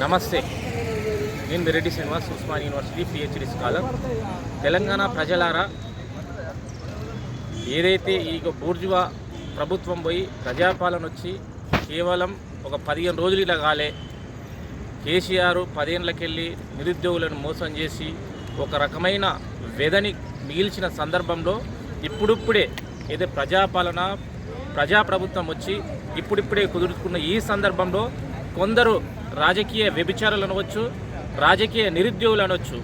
నమస్తే, నేను Mireddy Srinivas, Osmania university PhD scholar. Telangana ప్రజలారా, ఏదైతే ఈ బూర్జువా ప్రభుత్వం పోయి ప్రజాపాలన వచ్చి కేవలం ఒక 15 రోజులు ఇలా కాలే, కేసీఆర్ 10 ఏళ్ళకెళ్ళి నిరుద్యోగులను మోసం చేసి ఒక రకమైన వెదని మిగిల్చిన సందర్భంలో ఇప్పుడిప్పుడే ఏదో ప్రజాప్రభుత్వం వచ్చి ఇప్పుడిప్పుడే కుదుర్చుకున్న ఈ సందర్భంలో కొందరు రాజకీయ వ్యభిచారులు అనవచ్చు, రాజకీయ నిరుద్యోగులు అనవచ్చు,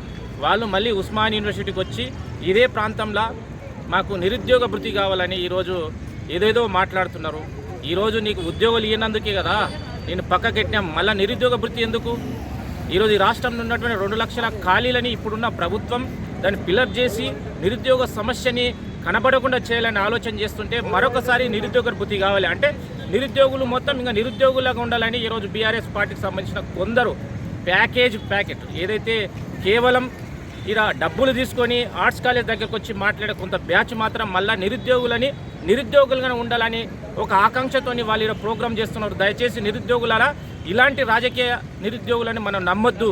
వాళ్ళు మళ్ళీ ఉస్మానియా యూనివర్సిటీకి వచ్చి ఇదే ప్రాంతంలో మాకు నిరుద్యోగ భృతి కావాలని ఈరోజు ఏదేదో మాట్లాడుతున్నారు. ఈరోజు నీకు ఉద్యోగాలు ఇవ్వనందుకే కదా నేను పక్కకెట్టినా, మళ్ళీ నిరుద్యోగ భృతి ఎందుకు? ఈరోజు ఈ రాష్ట్రంలో ఉన్నటువంటి 2 లక్షల ఖాళీలని ఇప్పుడున్న ప్రభుత్వం దాన్ని ఫిలప్ చేసి నిరుద్యోగ సమస్యని కనబడకుండా చేయాలని ఆలోచన చేస్తుంటే మరొకసారి నిరుద్యోగ భృతి కావాలి అంటే నిరుద్యోగులు మొత్తం ఇంకా నిరుద్యోగులుగా ఉండాలని ఈరోజు బీఆర్ఎస్ పార్టీకి సంబంధించిన కొందరు ప్యాకెట్ ఏదైతే కేవలం ఇలా డబ్బులు తీసుకొని ఆర్ట్స్ కాలేజ్ దగ్గరకు వచ్చి మాట్లాడే కొంత బ్యాచ్ మాత్రం మళ్ళీ నిరుద్యోగులుగా ఉండాలని ఒక ఆకాంక్షతోని వాళ్ళు ఇలా ప్రోగ్రామ్ చేస్తున్నారు. దయచేసి నిరుద్యోగులారా, ఇలాంటి రాజకీయ నిరుద్యోగులని మనం నమ్మొద్దు.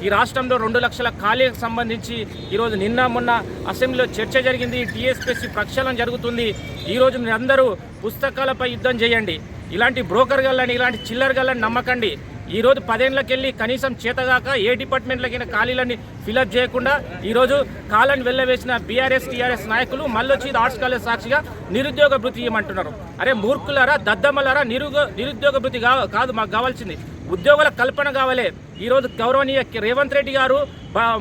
ఈ రాష్ట్రంలో 2 లక్షల ఖాళీలకు సంబంధించి ఈరోజు నిన్న మొన్న అసెంబ్లీలో చర్చ జరిగింది, టీఎస్పీఎస్సీ ప్రక్షాళన జరుగుతుంది. ఈరోజు మీరు అందరూ పుస్తకాలపై యుద్ధం చేయండి. ఇలాంటి బ్రోకర్ గల్లని, ఇలాంటి చిల్లర్ గల్లని నమ్మకండి. ఈరోజు 10 ఏళ్ళకెళ్ళి కనీసం చేతగాక ఏ డిపార్ట్మెంట్లకైనా ఖాళీలని ఫిలప్ చేయకుండా ఈరోజు కాలాన్ని వెళ్ళవేసిన బీఆర్ఎస్ టీఆర్ఎస్ నాయకులు మళ్ళొచ్చి ఆర్ట్స్ కాలేజ్ సాక్షిగా నిరుద్యోగ భృతి ఇవ్వమంటున్నారు. అరే మూర్ఖులారా, దద్దమ్మలారా, నిరుద్యోగ భృతి కాదు మాకు కావాల్సింది ఉద్యోగుల కల్పన కావాలి. ఈరోజు గౌరవనీయ రేవంత్ రెడ్డి గారు,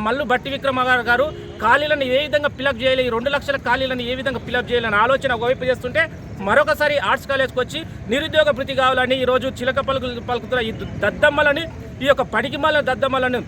మల్లు భట్టి విక్రమార్క గారు ఖాళీలను ఏ విధంగా ఫిలప్ చేయాలి, ఈ 2 లక్షల ఖాళీలను ఏ విధంగా ఫిలప్ చేయాలని ఆలోచన ఒకవైపు చేస్తుంటే మరొకసారి ఆర్ట్స్ కాలేజ్కి వచ్చి నిరుద్యోగ భృతి కావాలని ఈరోజు చిలక పలుకుతున్న ఈ దద్దమ్మలని, ఈ యొక్క పనికిమాల దద్దమ్మలను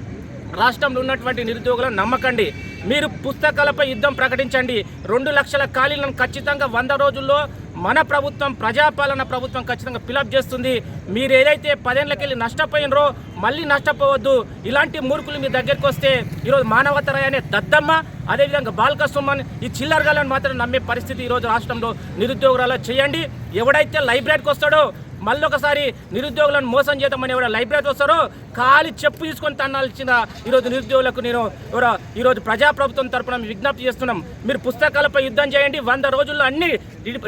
రాష్ట్రంలో ఉన్నటువంటి నిరుద్యోగులను నమ్మకండి. మీరు పుస్తకాలపై యుద్ధం ప్రకటించండి. 2 లక్షల ఖాళీలను ఖచ్చితంగా 100 రోజుల్లో మన ప్రభుత్వం, ప్రజాపాలన ప్రభుత్వం ఖచ్చితంగా ఫిలప్ చేస్తుంది. మీరు ఏదైతే 10 ఏళ్ళకెళ్ళి నష్టపోయినరో మళ్ళీ నష్టపోవద్దు. ఇలాంటి మూర్ఖులు మీ దగ్గరికి వస్తే ఈరోజు మానవతరాయ్ అనే దద్దమ్మ, అదేవిధంగా బాల్క సుమన్, ఈ చిల్లరగాలను మాత్రం నమ్మే పరిస్థితి ఈరోజు రాష్ట్రంలో నిరుద్యోగురాలు చేయండి. ఎవడైతే లైబ్రరీకి వస్తాడో మళ్ళీ ఒకసారి నిరుద్యోగులను మోసం చేద్దామని ఎవడ లైబ్రరీకి వస్తారో ఖాళీ చెప్పు తీసుకొని తన్నాల్సిన ఈరోజు నిరుద్యోగులకు నేను ఈరోజు ప్రజాప్రభుత్వం తరఫున విజ్ఞప్తి చేస్తున్నాం. మీరు పుస్తకాలపై యుద్ధం చేయండి. 100 రోజుల్లో అన్ని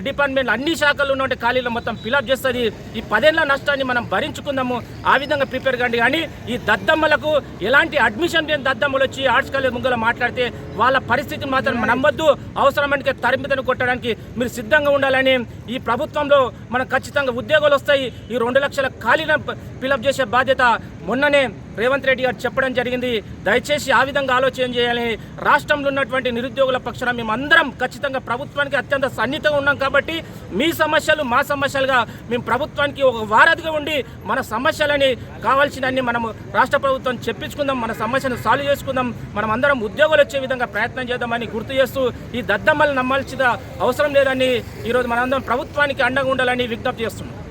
డిపార్ట్మెంట్లు, అన్ని శాఖల్లో ఉన్నటువంటి ఖాళీలు మొత్తం ఫిలప్ చేస్తుంది. ఈ 10 ఏళ్ళ నష్టాన్ని మనం భరించుకుందాము. ఆ విధంగా ప్రిపేర్ కండి. కానీ ఈ దద్దమ్మలకు ఎలాంటి అడ్మిషన్ లేని దద్దమ్మలు వచ్చి ఆర్ట్స్ కాలేజ్ ముంగల మాట్లాడితే వాళ్ళ పరిస్థితిని మాత్రం నమ్మొద్దు. అవసరమైన తరిమితను కొట్టడానికి మీరు సిద్ధంగా ఉండాలని, ఈ ప్రభుత్వంలో మనం ఖచ్చితంగా ఉద్యోగాలు వస్తాయి. ఈ 2 లక్షల ఖాళీలను ఫిలప్ చేసే బాధ్యత మొన్ననే రేవంత్ రెడ్డి గారు చెప్పడం జరిగింది. దయచేసి ఆ విధంగా ఆలోచన చేయాలి. రాష్ట్రంలో ఉన్నటువంటి నిరుద్యోగుల పక్షాన మేము అందరం ఖచ్చితంగా ప్రభుత్వానికి అత్యంత సన్నిహితంగా ఉన్నాం కాబట్టి మీ సమస్యలు మా సమస్యలుగా మేము ప్రభుత్వానికి ఒక వారధిగా ఉండి మన సమస్యలని కావాల్సినన్ని మనము రాష్ట్ర ప్రభుత్వం చెప్పించుకుందాం, మన సమస్యను సాల్వ్ చేసుకుందాం, మనం అందరం ఉద్యోగాలు వచ్చే విధంగా ప్రయత్నం చేద్దామని గుర్తు చేస్తూ ఈ దద్దమ్మలు నమ్మాల్సిన అవసరం లేదని ఈరోజు మనందరం ప్రభుత్వానికి అండగా ఉండాలని విజ్ఞప్తి చేస్తున్నాం.